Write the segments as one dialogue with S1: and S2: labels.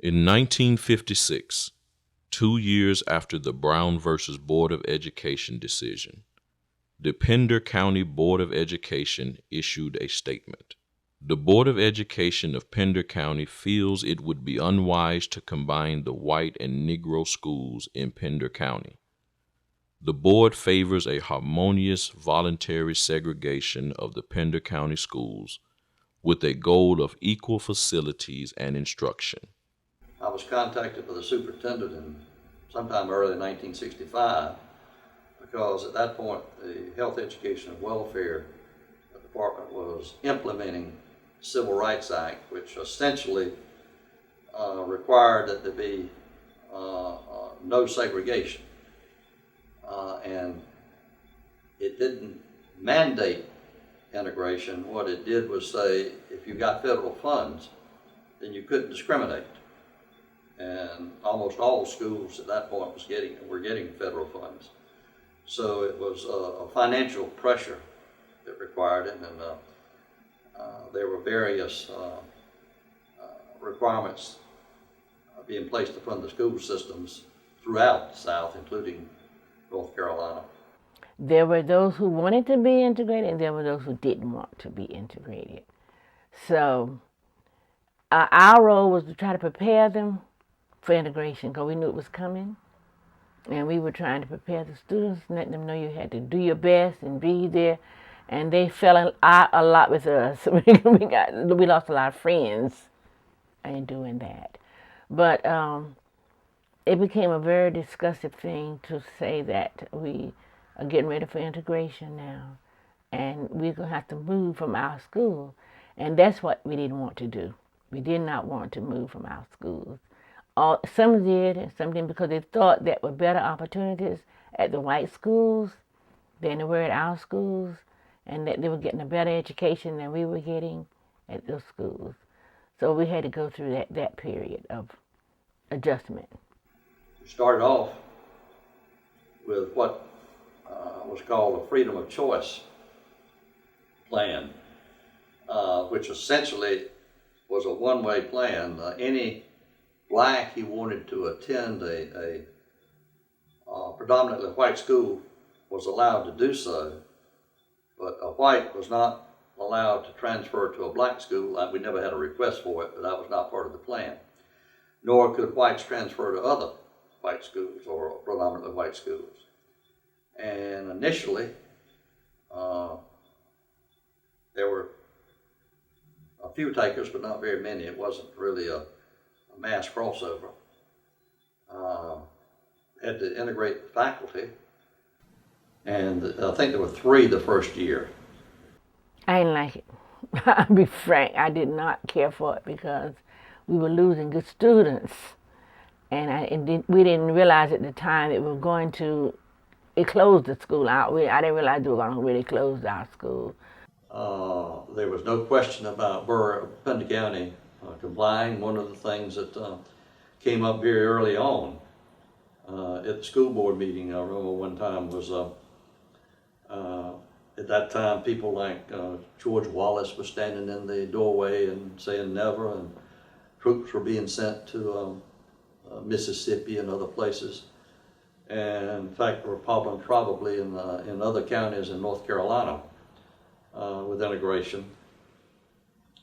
S1: In 1956, 2 years after the Brown versus Board of Education decision, the Pender County Board of Education issued a statement. The Board of Education of Pender County feels it would be unwise to combine the white and Negro schools in Pender County. The board favors a harmonious voluntary segregation of the Pender County schools with a goal of equal facilities and instruction.
S2: I was contacted by the superintendent in sometime early 1965 because at that point the Health, Education, and Welfare Department was implementing the Civil Rights Act, which essentially required that there be no segregation. And it didn't mandate integration. What it did was say if you got federal funds, then you couldn't discriminate. And almost all schools at that point were getting federal funds. So it was a financial pressure that required it, and there were various requirements being placed upon the school systems throughout the South, including North Carolina.
S3: There were those who wanted to be integrated, and there were those who didn't want to be integrated. So our role was to try to prepare them for integration, because we knew it was coming. And we were trying to prepare the students, letting them know you had to do your best and be there. And they fell out a lot with us. We lost a lot of friends in doing that. But it became a very discussive thing to say that we are getting ready for integration now, and we're going to have to move from our school. And that's what we didn't want to do. We did not want to move from our schools. Some did, and some didn't, because they thought there were better opportunities at the white schools than there were at our schools, and that they were getting a better education than we were getting at those schools. So we had to go through that period of adjustment.
S2: We started off with what was called a freedom of choice plan, which essentially was a one-way plan. Any black who wanted to attend a predominantly white school was allowed to do so, but a white was not allowed to transfer to a black school. We never had a request for it, but that was not part of the plan. Nor could whites transfer to other white schools or predominantly white schools. And initially, there were a few takers, but not very many. It wasn't really a mass crossover. Had to integrate the faculty, and I think there were 3 the first year.
S3: I didn't like it. I'll be frank, I did not care for it because we were losing good students, and we didn't realize at the time it closed the school out. I didn't realize we were going to really close our school.
S2: There was no question about Pender County complying. One of the things that came up very early on at the school board meeting, I remember one time was at that time people like George Wallace was standing in the doorway and saying never, and troops were being sent to Mississippi and other places. And in fact, there were problems probably in other counties in North Carolina with integration.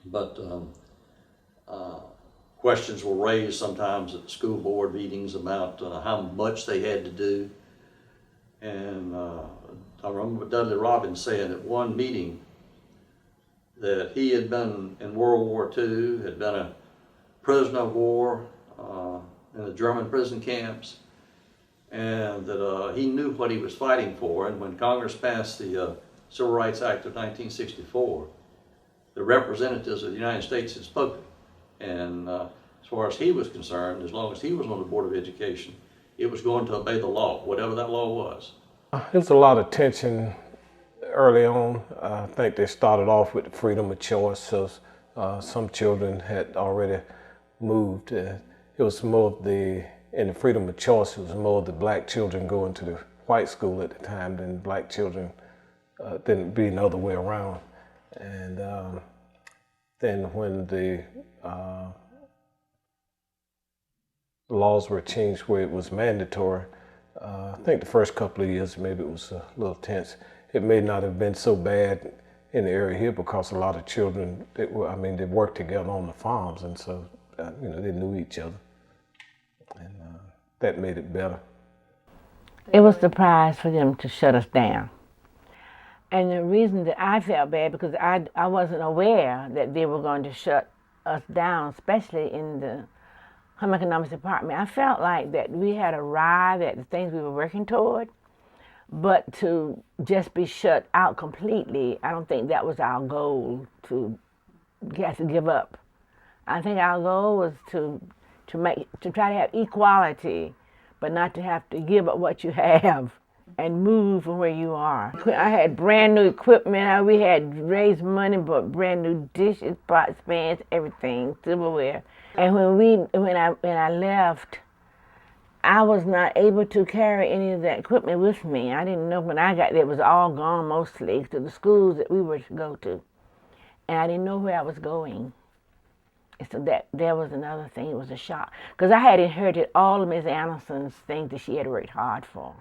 S2: But questions were raised sometimes at the school board meetings about how much they had to do. And I remember Dudley Robbins saying at one meeting that he had been in World War II, had been a prisoner of war in the German prison camps, and that he knew what he was fighting for. And when Congress passed the Civil Rights Act of 1964, the representatives of the United States had spoken. And as far as he was concerned, as long as he was on the Board of Education, it was going to obey the law, whatever that law was.
S4: There's a lot of tension early on. I think they started off with the freedom of choice, so some children had already moved. It was more of in the freedom of choice, it was more of the black children going to the white school at the time than black children, than being the other way around. And then when the the laws were changed where it was mandatory. I think the first couple of years maybe it was a little tense. It may not have been so bad in the area here because a lot of children, they worked together on the farms, and so they knew each other, and that made it better.
S3: It was the prize for them to shut us down. And the reason that I felt bad, because I wasn't aware that they were going to shut us down, especially in the home economics department. I felt like that we had arrived at the things we were working toward, but to just be shut out completely, I don't think that was our goal, to have to give up. I think our goal was to try to have equality, but not to have to give up what you have and move from where you are. I had brand new equipment. We had raised money, but brand new dishes, pots, pans, everything, silverware. And when I left, I was not able to carry any of that equipment with me. I didn't know when I got there, it was all gone mostly to the schools that we were to go to. And I didn't know where I was going. So that there was another thing. It was a shock. Because I had inherited all of Ms. Anderson's things that she had worked hard for.